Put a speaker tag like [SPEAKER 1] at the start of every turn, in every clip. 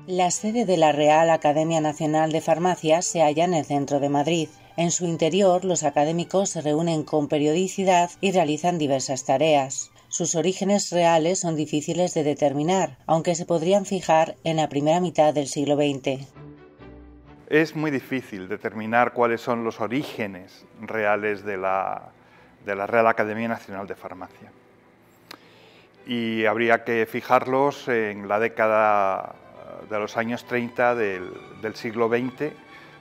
[SPEAKER 1] La sede de la Real Academia Nacional de Farmacia se halla en el centro de Madrid. En su interior, los académicos se reúnen con periodicidad y realizan diversas tareas. Sus orígenes reales son difíciles de determinar, aunque se podrían fijar en la primera mitad del siglo XX.
[SPEAKER 2] Es muy difícil determinar cuáles son los orígenes reales de la Real Academia Nacional de Farmacia. Y habría que fijarlos en la década de los años 30 del siglo XX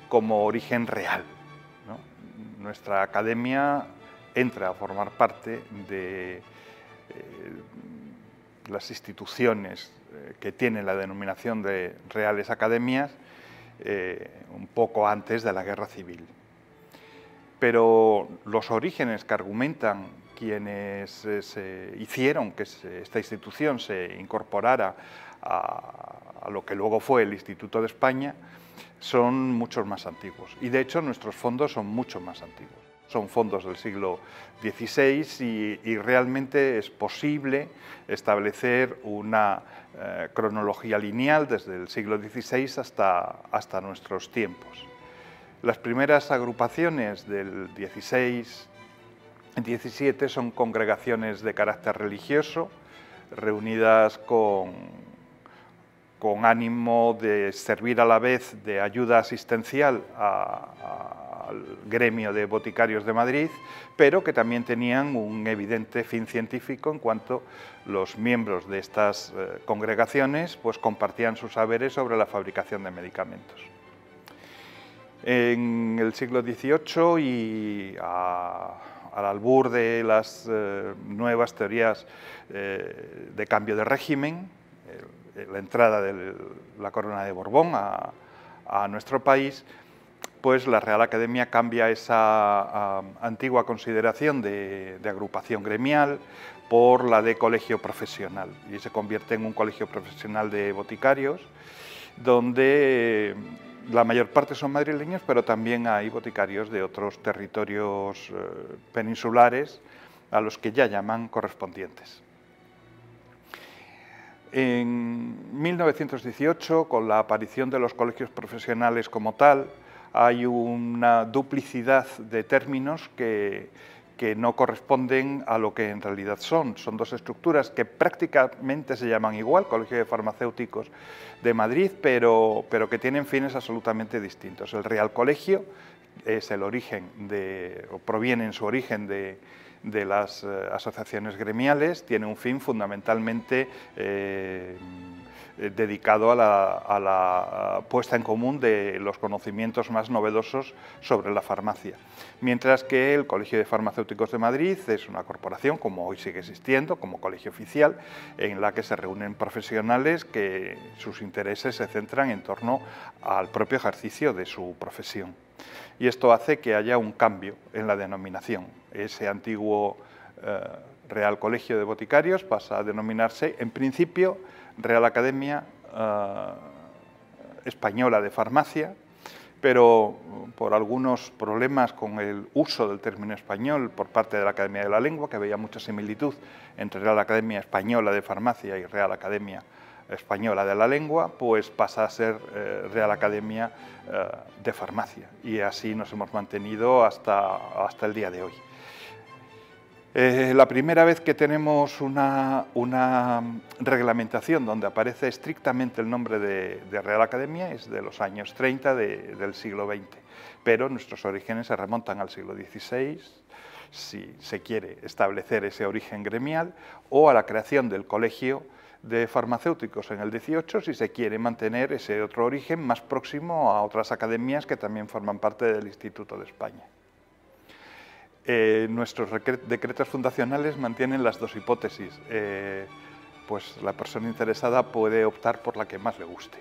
[SPEAKER 2] como origen real, ¿no? Nuestra academia entra a formar parte de las instituciones que tienen la denominación de Reales Academias un poco antes de la Guerra Civil. Pero los orígenes que argumentan quienes hicieron que esta institución se incorporara a lo que luego fue el Instituto de España son muchos más antiguos. Y de hecho nuestros fondos son mucho más antiguos. Son fondos del siglo XVI y realmente es posible establecer una cronología lineal desde el siglo XVI hasta nuestros tiempos. Las primeras agrupaciones del XVI-XVII son congregaciones de carácter religioso, reunidas con ánimo de servir a la vez de ayuda asistencial al gremio de boticarios de Madrid, pero que también tenían un evidente fin científico en cuanto los miembros de estas congregaciones pues, compartían sus saberes sobre la fabricación de medicamentos. En el siglo XVIII y al albur de las nuevas teorías de cambio de régimen, la entrada de la corona de Borbón a nuestro país, pues la Real Academia cambia esa antigua consideración de agrupación gremial por la de colegio profesional y se convierte en un colegio profesional de boticarios donde la mayor parte son madrileños, pero también hay boticarios de otros territorios peninsulares a los que ya llaman correspondientes. En 1918, con la aparición de los colegios profesionales como tal, hay una duplicidad de términos que no corresponden a lo que en realidad son. Son dos estructuras que prácticamente se llaman igual, Colegio de Farmacéuticos de Madrid, pero que tienen fines absolutamente distintos. El Real Colegio es el origen o proviene en su origen de las asociaciones gremiales, tiene un fin fundamentalmente dedicado a la puesta en común de los conocimientos más novedosos sobre la farmacia. Mientras que el Colegio de Farmacéuticos de Madrid es una corporación, como hoy sigue existiendo, como colegio oficial, en la que se reúnen profesionales que sus intereses se centran en torno al propio ejercicio de su profesión. Y esto hace que haya un cambio en la denominación. Ese antiguo Real Colegio de Boticarios pasa a denominarse, en principio, Real Academia Española de Farmacia, pero por algunos problemas con el uso del término español por parte de la Academia de la Lengua, que veía mucha similitud entre Real Academia Española de Farmacia y Real Academia Española de la Lengua, pues pasa a ser Real Academia de Farmacia, y así nos hemos mantenido hasta el día de hoy. La primera vez que tenemos una reglamentación donde aparece estrictamente el nombre de Real Academia es de los años 30 del siglo XX, pero nuestros orígenes se remontan al siglo XVI, si se quiere establecer ese origen gremial, o a la creación del Colegio de Farmacéuticos en el XVIII, si se quiere mantener ese otro origen más próximo a otras academias que también forman parte del Instituto de España. Nuestros decretos fundacionales mantienen las dos hipótesis, pues la persona interesada puede optar por la que más le guste.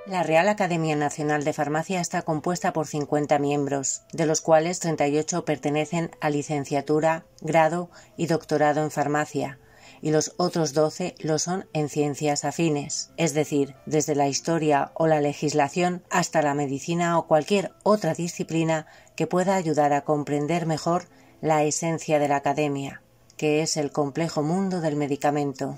[SPEAKER 1] La Real Academia Nacional de Farmacia está compuesta por 50 miembros, de los cuales 38 pertenecen a licenciatura, grado y doctorado en farmacia, y los otros 12 lo son en ciencias afines, es decir, desde la historia o la legislación hasta la medicina o cualquier otra disciplina que pueda ayudar a comprender mejor la esencia de la academia, que es el complejo mundo del medicamento.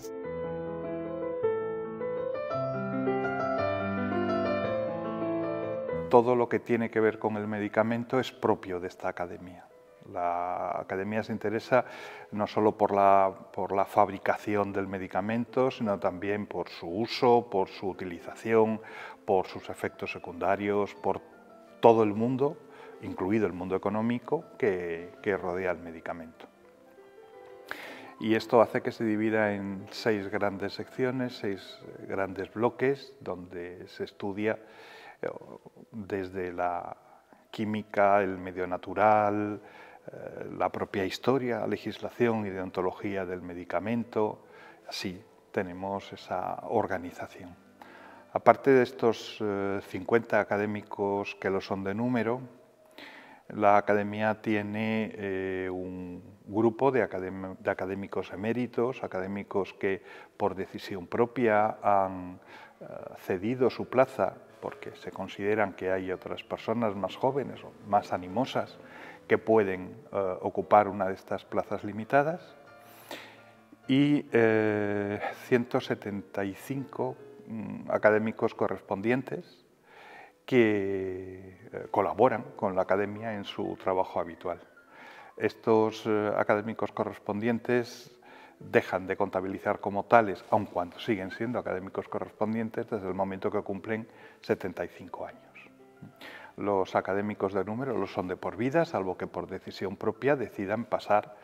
[SPEAKER 2] Todo lo que tiene que ver con el medicamento es propio de esta academia. La academia se interesa no solo por la fabricación del medicamento, sino también por su uso, por su utilización, por sus efectos secundarios, por todo el mundo, incluido el mundo económico, que rodea el medicamento. Y esto hace que se divida en 6 grandes secciones, 6 grandes bloques, donde se estudia desde la química, el medio natural, la propia historia, legislación y deontología del medicamento. Así tenemos esa organización. Aparte de estos 50 académicos que lo son de número, la academia tiene un grupo de académicos eméritos, académicos que por decisión propia han cedido su plaza porque se consideran que hay otras personas más jóvenes o más animosas que pueden ocupar una de estas plazas limitadas, y 175 académicos correspondientes que colaboran con la academia en su trabajo habitual. Estos académicos correspondientes dejan de contabilizar como tales, aun cuando siguen siendo académicos correspondientes, desde el momento que cumplen 75 años. Los académicos de número lo son de por vida, salvo que por decisión propia decidan pasar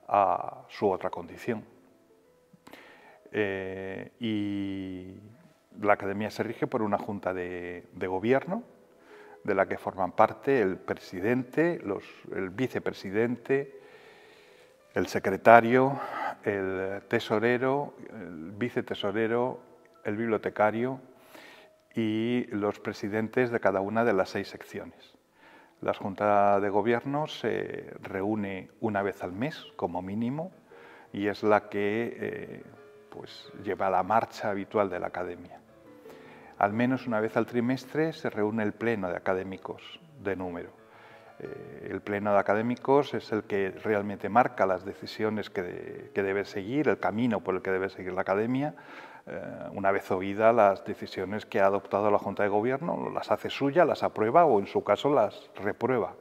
[SPEAKER 2] a su otra condición. Y la academia se rige por una junta de gobierno, de la que forman parte el presidente, el vicepresidente, el secretario, el tesorero, el vicetesorero, el bibliotecario y los presidentes de cada una de las 6 secciones. La Junta de Gobierno se reúne una vez al mes, como mínimo, y es la que lleva la marcha habitual de la academia. Al menos una vez al trimestre se reúne el pleno de académicos de número. El pleno de académicos es el que realmente marca las decisiones que debe seguir, el camino por el que debe seguir la academia. Una vez oídas las decisiones que ha adoptado la Junta de Gobierno, las hace suya, las aprueba o en su caso las reprueba.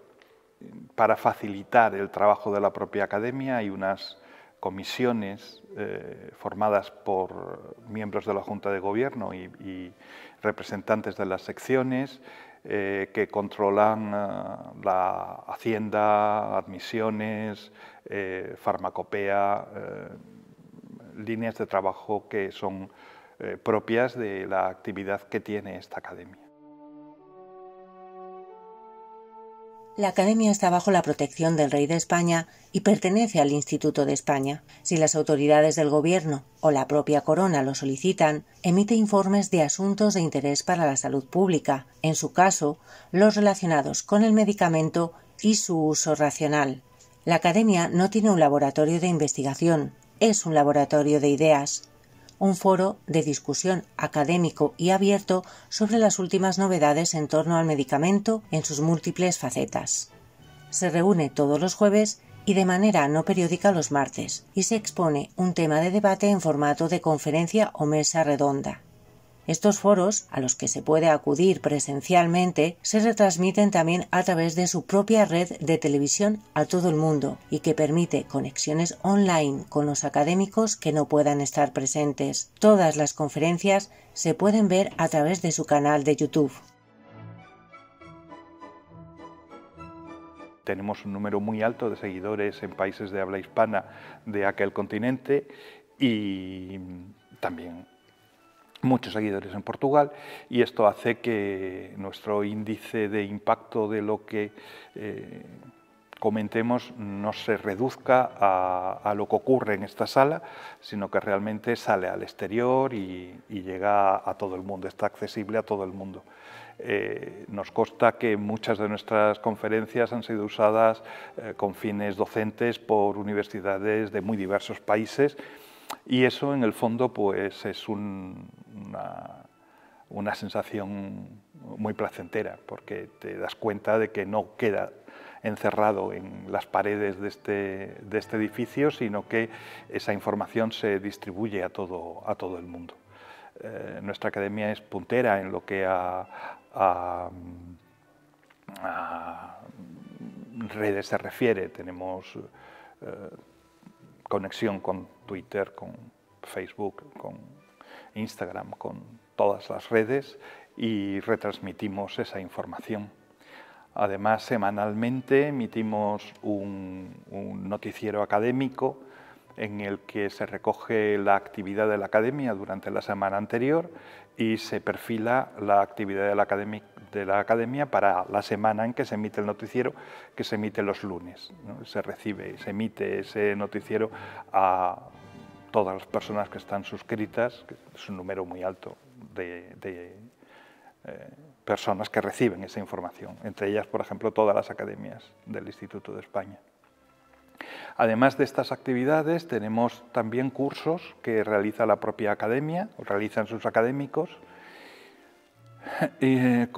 [SPEAKER 2] Para facilitar el trabajo de la propia academia hay unas comisiones formadas por miembros de la Junta de Gobierno y representantes de las secciones que controlan la hacienda, admisiones, farmacopea, líneas de trabajo que son propias de la actividad que tiene esta academia.
[SPEAKER 1] La academia está bajo la protección del Rey de España y pertenece al Instituto de España. Si las autoridades del Gobierno o la propia Corona lo solicitan, emite informes de asuntos de interés para la salud pública, en su caso, los relacionados con el medicamento y su uso racional. La academia no tiene un laboratorio de investigación, es un laboratorio de ideas, un foro de discusión académico y abierto sobre las últimas novedades en torno al medicamento en sus múltiples facetas. Se reúne todos los jueves y de manera no periódica los martes, y se expone un tema de debate en formato de conferencia o mesa redonda. Estos foros, a los que se puede acudir presencialmente, se retransmiten también a través de su propia red de televisión a todo el mundo y que permite conexiones online con los académicos que no puedan estar presentes. Todas las conferencias se pueden ver a través de su canal de YouTube.
[SPEAKER 2] Tenemos un número muy alto de seguidores en países de habla hispana de aquel continente y también muchos seguidores en Portugal, y esto hace que nuestro índice de impacto de lo que comentemos no se reduzca a lo que ocurre en esta sala, sino que realmente sale al exterior y llega a todo el mundo, está accesible a todo el mundo. Nos consta que muchas de nuestras conferencias han sido usadas con fines docentes por universidades de muy diversos países, y eso en el fondo pues es una sensación muy placentera, porque te das cuenta de que no queda encerrado en las paredes de este edificio, sino que esa información se distribuye a todo el mundo. Nuestra academia es puntera en lo que a redes se refiere. Tenemos conexión con Twitter, con Facebook, con Instagram, con todas las redes, y retransmitimos esa información. Además, semanalmente emitimos un noticiero académico en el que se recoge la actividad de la academia durante la semana anterior y se perfila la actividad de la academia para la semana en que se emite el noticiero, que se emite los lunes, ¿no? Se emite ese noticiero a todas las personas que están suscritas, que es un número muy alto de personas que reciben esa información, entre ellas, por ejemplo, todas las academias del Instituto de España. Además de estas actividades, tenemos también cursos que realiza la propia academia, o realizan sus académicos, en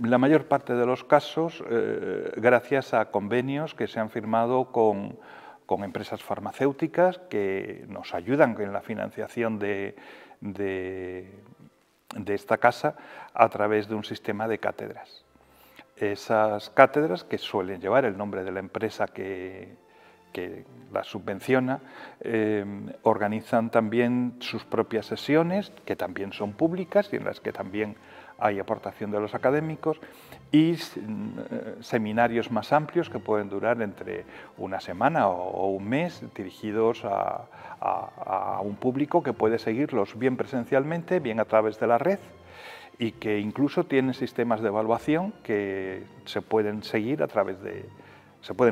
[SPEAKER 2] la mayor parte de los casos gracias a convenios que se han firmado con empresas farmacéuticas que nos ayudan en la financiación de esta casa a través de un sistema de cátedras. Esas cátedras, que suelen llevar el nombre de la empresa que la subvenciona, organizan también sus propias sesiones, que también son públicas y en las que también hay aportación de los académicos, y seminarios más amplios que pueden durar entre una semana o un mes, dirigidos a un público que puede seguirlos bien presencialmente, bien a través de la red, y que incluso tienen sistemas de evaluación que se pueden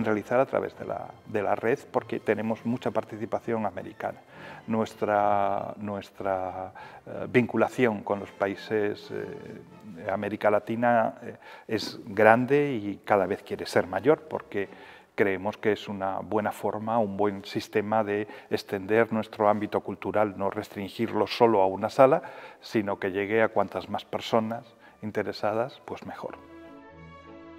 [SPEAKER 2] realizar a través de la red, porque tenemos mucha participación americana. Nuestra vinculación con los países de América Latina es grande y cada vez quiere ser mayor, porque creemos que es una buena forma, un buen sistema de extender nuestro ámbito cultural, no restringirlo solo a una sala, sino que llegue a cuantas más personas interesadas, pues mejor.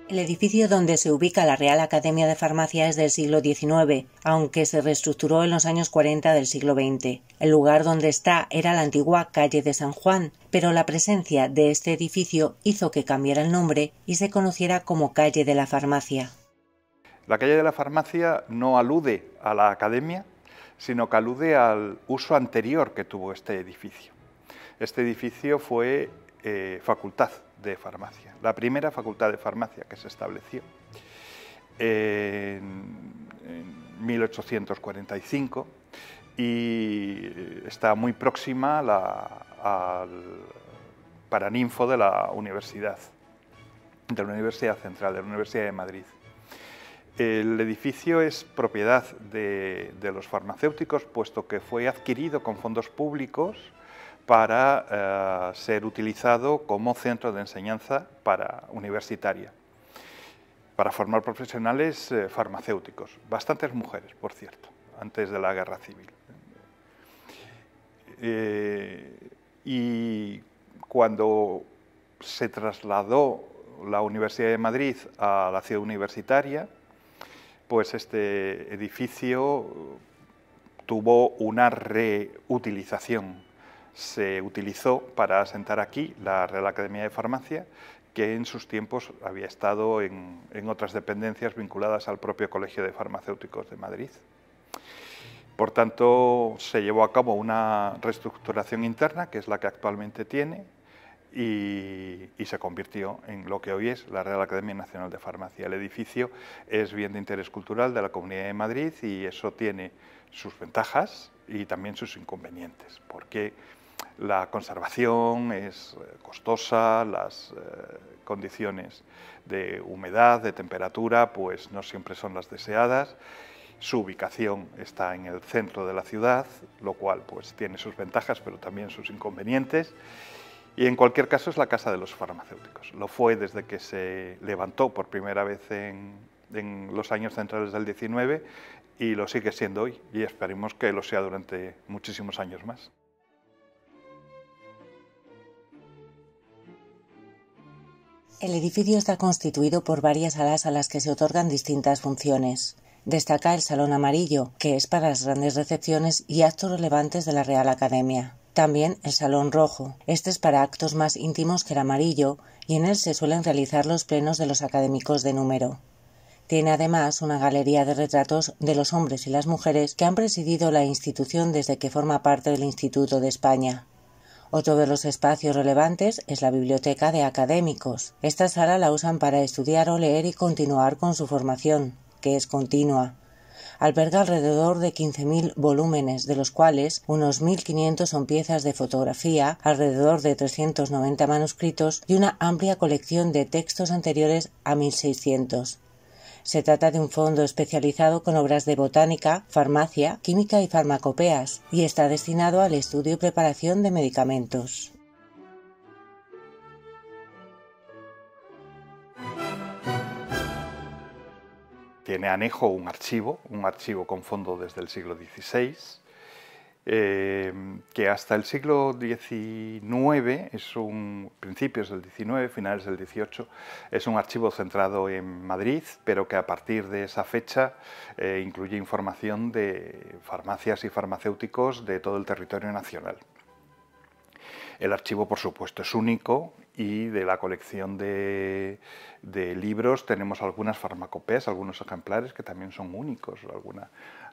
[SPEAKER 1] El edificio donde se ubica la Real Academia de Farmacia es del siglo XIX, aunque se reestructuró en los años 40 del siglo XX. El lugar donde está era la antigua calle de San Juan, pero la presencia de este edificio hizo que cambiara el nombre y se conociera como calle de la Farmacia.
[SPEAKER 2] La calle de la Farmacia no alude a la academia, sino que alude al uso anterior que tuvo este edificio. Este edificio fue facultad de farmacia, la primera facultad de farmacia que se estableció en 1845 y está muy próxima al paraninfo de la Universidad Central, de la Universidad de Madrid. El edificio es propiedad de los farmacéuticos, puesto que fue adquirido con fondos públicos para ser utilizado como centro de enseñanza universitaria, para formar profesionales farmacéuticos, bastantes mujeres, por cierto, antes de la Guerra Civil. Y cuando se trasladó la Universidad de Madrid a la ciudad universitaria, pues este edificio tuvo una reutilización. Se utilizó para asentar aquí la Real Academia de Farmacia, que en sus tiempos había estado en otras dependencias vinculadas al propio Colegio de Farmacéuticos de Madrid. Por tanto, se llevó a cabo una reestructuración interna, que es la que actualmente tiene, y se convirtió en lo que hoy es la Real Academia Nacional de Farmacia. El edificio es bien de interés cultural de la Comunidad de Madrid y eso tiene sus ventajas y también sus inconvenientes, porque la conservación es costosa, las condiciones de humedad, de temperatura, pues no siempre son las deseadas. Su ubicación está en el centro de la ciudad, lo cual pues tiene sus ventajas, pero también sus inconvenientes. Y en cualquier caso es la casa de los farmacéuticos. Lo fue desde que se levantó por primera vez en los años centrales del XIX y lo sigue siendo hoy, y esperemos que lo sea durante muchísimos años más.
[SPEAKER 1] El edificio está constituido por varias salas a las que se otorgan distintas funciones. Destaca el Salón Amarillo, que es para las grandes recepciones y actos relevantes de la Real Academia. También el Salón Rojo. Este es para actos más íntimos que el amarillo y en él se suelen realizar los plenos de los académicos de número. Tiene además una galería de retratos de los hombres y las mujeres que han presidido la institución desde que forma parte del Instituto de España. Otro de los espacios relevantes es la biblioteca de académicos. Esta sala la usan para estudiar o leer y continuar con su formación, que es continua. Alberga alrededor de 15.000 volúmenes, de los cuales unos 1.500 son piezas de fotografía, alrededor de 390 manuscritos y una amplia colección de textos anteriores a 1.600. Se trata de un fondo especializado con obras de botánica, farmacia, química y farmacopeas, y está destinado al estudio y preparación de medicamentos.
[SPEAKER 2] Tiene anejo un archivo con fondo desde el siglo XVI, que hasta el siglo XIX, principios del XIX, finales del XVIII, es un archivo centrado en Madrid, pero que a partir de esa fecha incluye información de farmacias y farmacéuticos de todo el territorio nacional. El archivo, por supuesto, es único y de la colección de libros tenemos algunas farmacopeas, algunos ejemplares que también son únicos,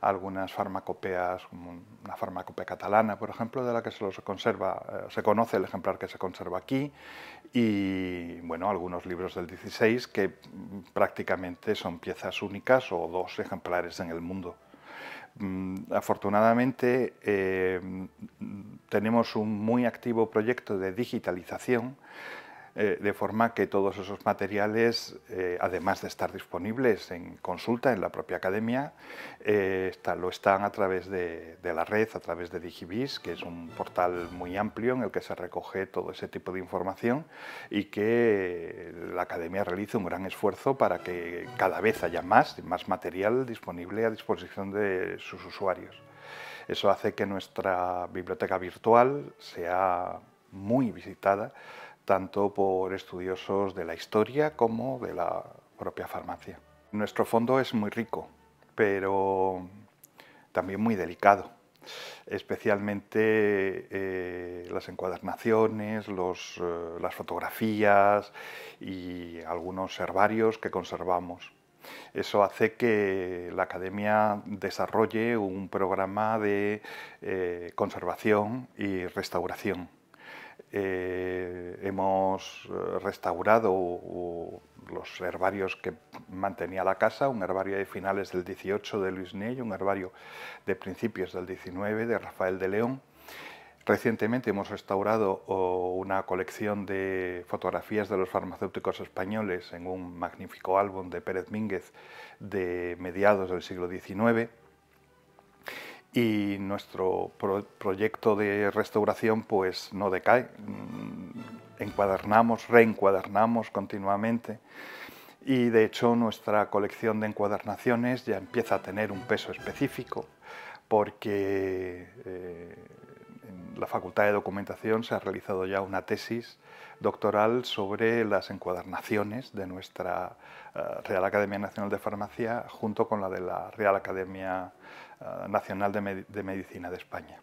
[SPEAKER 2] algunas farmacopeas, como una farmacopea catalana, por ejemplo, de la que se conoce el ejemplar que se conserva aquí, y bueno, algunos libros del XVI que prácticamente son piezas únicas o dos ejemplares en el mundo. Afortunadamente tenemos un muy activo proyecto de digitalización, de forma que todos esos materiales, además de estar disponibles en consulta en la propia academia, lo están a través de la red, a través de Digivis, que es un portal muy amplio en el que se recoge todo ese tipo de información y que la academia realiza un gran esfuerzo para que cada vez haya más material disponible a disposición de sus usuarios. Eso hace que nuestra biblioteca virtual sea muy visitada, tanto por estudiosos de la historia como de la propia farmacia. Nuestro fondo es muy rico, pero también muy delicado, especialmente las encuadernaciones, las fotografías y algunos herbarios que conservamos. Eso hace que la academia desarrolle un programa de conservación y restauración. Hemos restaurado los herbarios que mantenía la casa, un herbario de finales del XVIII de Luis Ney, un herbario de principios del XIX de Rafael de León. Recientemente hemos restaurado una colección de fotografías de los farmacéuticos españoles en un magnífico álbum de Pérez Mínguez de mediados del siglo XIX. Y nuestro proyecto de restauración pues no decae, reencuadernamos continuamente y de hecho nuestra colección de encuadernaciones ya empieza a tener un peso específico porque en la Facultad de Documentación se ha realizado ya una tesis doctoral sobre las encuadernaciones de nuestra Real Academia Nacional de Farmacia junto con la de la Real Academia Nacional de Medicina de España.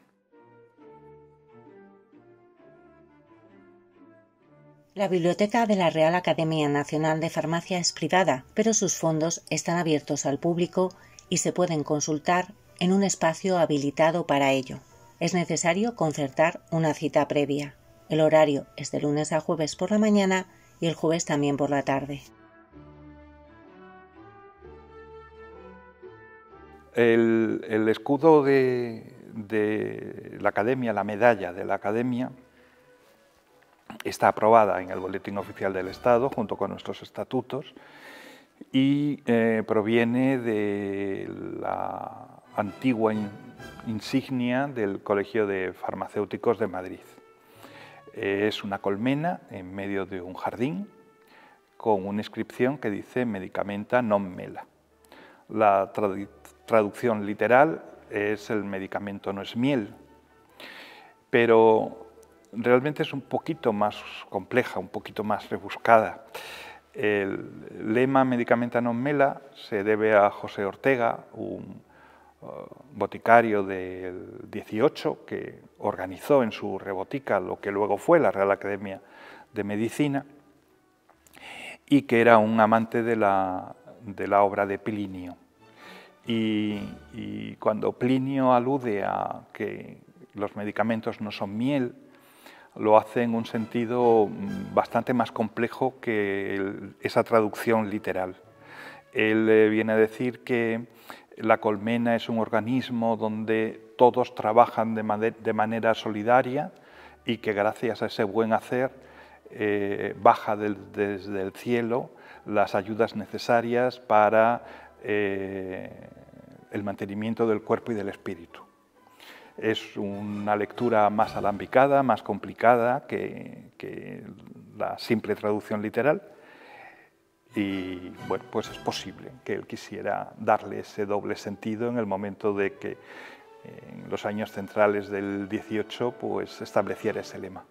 [SPEAKER 1] La biblioteca de la Real Academia Nacional de Farmacia es privada, pero sus fondos están abiertos al público y se pueden consultar en un espacio habilitado para ello. Es necesario concertar una cita previa. El horario es de lunes a jueves por la mañana y el jueves también por la tarde.
[SPEAKER 2] El escudo de la academia, la medalla de la academia, está aprobada en el Boletín Oficial del Estado junto con nuestros estatutos y proviene de la antigua insignia del Colegio de Farmacéuticos de Madrid. Es una colmena en medio de un jardín con una inscripción que dice Medicamenta non mela. La traducción literal es el medicamento no es miel, pero realmente es un poquito más compleja, un poquito más rebuscada. El lema Medicamenta non mela se debe a José Ortega, un boticario del 18 que organizó en su rebotica lo que luego fue la Real Academia de Medicina y que era un amante de la obra de Plinio. Y cuando Plinio alude a que los medicamentos no son miel, lo hace en un sentido bastante más complejo que esa traducción literal. Él viene a decir que la colmena es un organismo donde todos trabajan de manera solidaria y que gracias a ese buen hacer baja desde el cielo las ayudas necesarias para el mantenimiento del cuerpo y del espíritu. Es una lectura más alambicada, más complicada que la simple traducción literal y bueno, pues es posible que él quisiera darle ese doble sentido en el momento de que en los años centrales del 18 pues estableciera ese lema.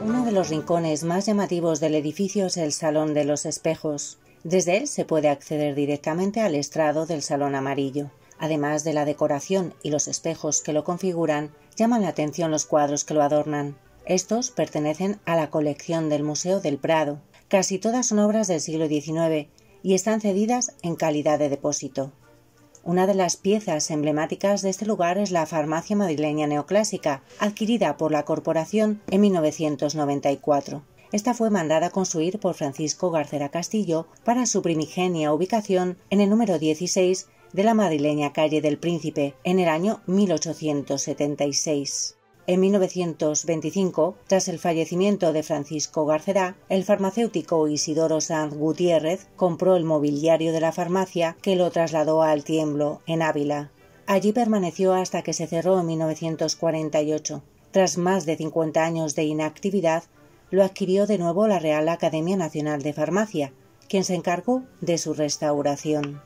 [SPEAKER 1] Uno de los rincones más llamativos del edificio es el Salón de los Espejos. Desde él se puede acceder directamente al estrado del Salón Amarillo. Además de la decoración y los espejos que lo configuran, llaman la atención los cuadros que lo adornan. Estos pertenecen a la colección del Museo del Prado. Casi todas son obras del siglo XIX y están cedidas en calidad de depósito. Una de las piezas emblemáticas de este lugar es la farmacia madrileña neoclásica, adquirida por la corporación en 1994. Esta fue mandada a construir por Francisco Garcera Castillo para su primigenia ubicación en el número 16 de la madrileña calle del Príncipe, en el año 1876. En 1925, tras el fallecimiento de Francisco Garcera, el farmacéutico Isidoro Sanz Gutiérrez compró el mobiliario de la farmacia que lo trasladó a El Tiemblo, en Ávila. Allí permaneció hasta que se cerró en 1948. Tras más de 50 años de inactividad, lo adquirió de nuevo la Real Academia Nacional de Farmacia, quien se encargó de su restauración.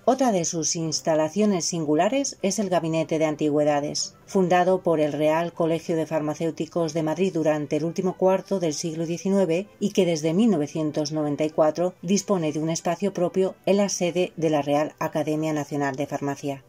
[SPEAKER 1] Otra de sus instalaciones singulares es el Gabinete de Antigüedades, fundado por el Real Colegio de Farmacéuticos de Madrid durante el último cuarto del siglo XIX y que desde 1994 dispone de un espacio propio en la sede de la Real Academia Nacional de Farmacia.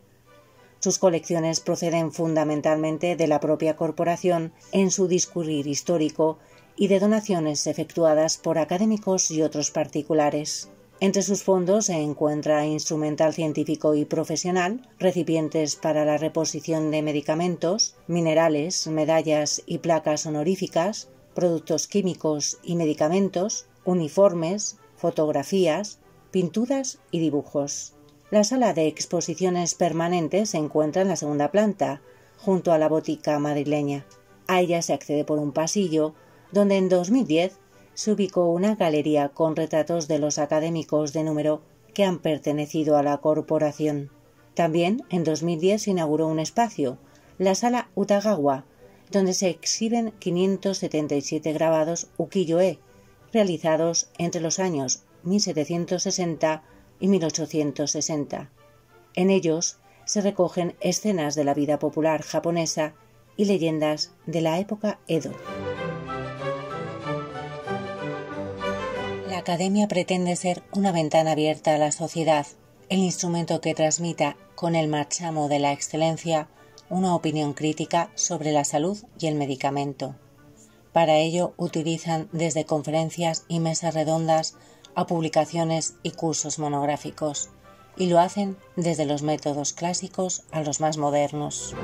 [SPEAKER 1] Sus colecciones proceden fundamentalmente de la propia corporación en su discurrir histórico y de donaciones efectuadas por académicos y otros particulares. Entre sus fondos se encuentra instrumental científico y profesional, recipientes para la reposición de medicamentos, minerales, medallas y placas honoríficas, productos químicos y medicamentos, uniformes, fotografías, pinturas y dibujos. La sala de exposiciones permanentes se encuentra en la segunda planta, junto a la botica madrileña. A ella se accede por un pasillo, donde en 2010 se ubicó una galería con retratos de los académicos de número que han pertenecido a la corporación. También en 2010 se inauguró un espacio, la Sala Utagawa, donde se exhiben 577 grabados ukiyo-e, realizados entre los años 1760 y 1860. En ellos se recogen escenas de la vida popular japonesa y leyendas de la época Edo. La Academia pretende ser una ventana abierta a la sociedad, el instrumento que transmita, con el marchamo de la excelencia, una opinión crítica sobre la salud y el medicamento. Para ello utilizan desde conferencias y mesas redondas a publicaciones y cursos monográficos, y lo hacen desde los métodos clásicos a los más modernos.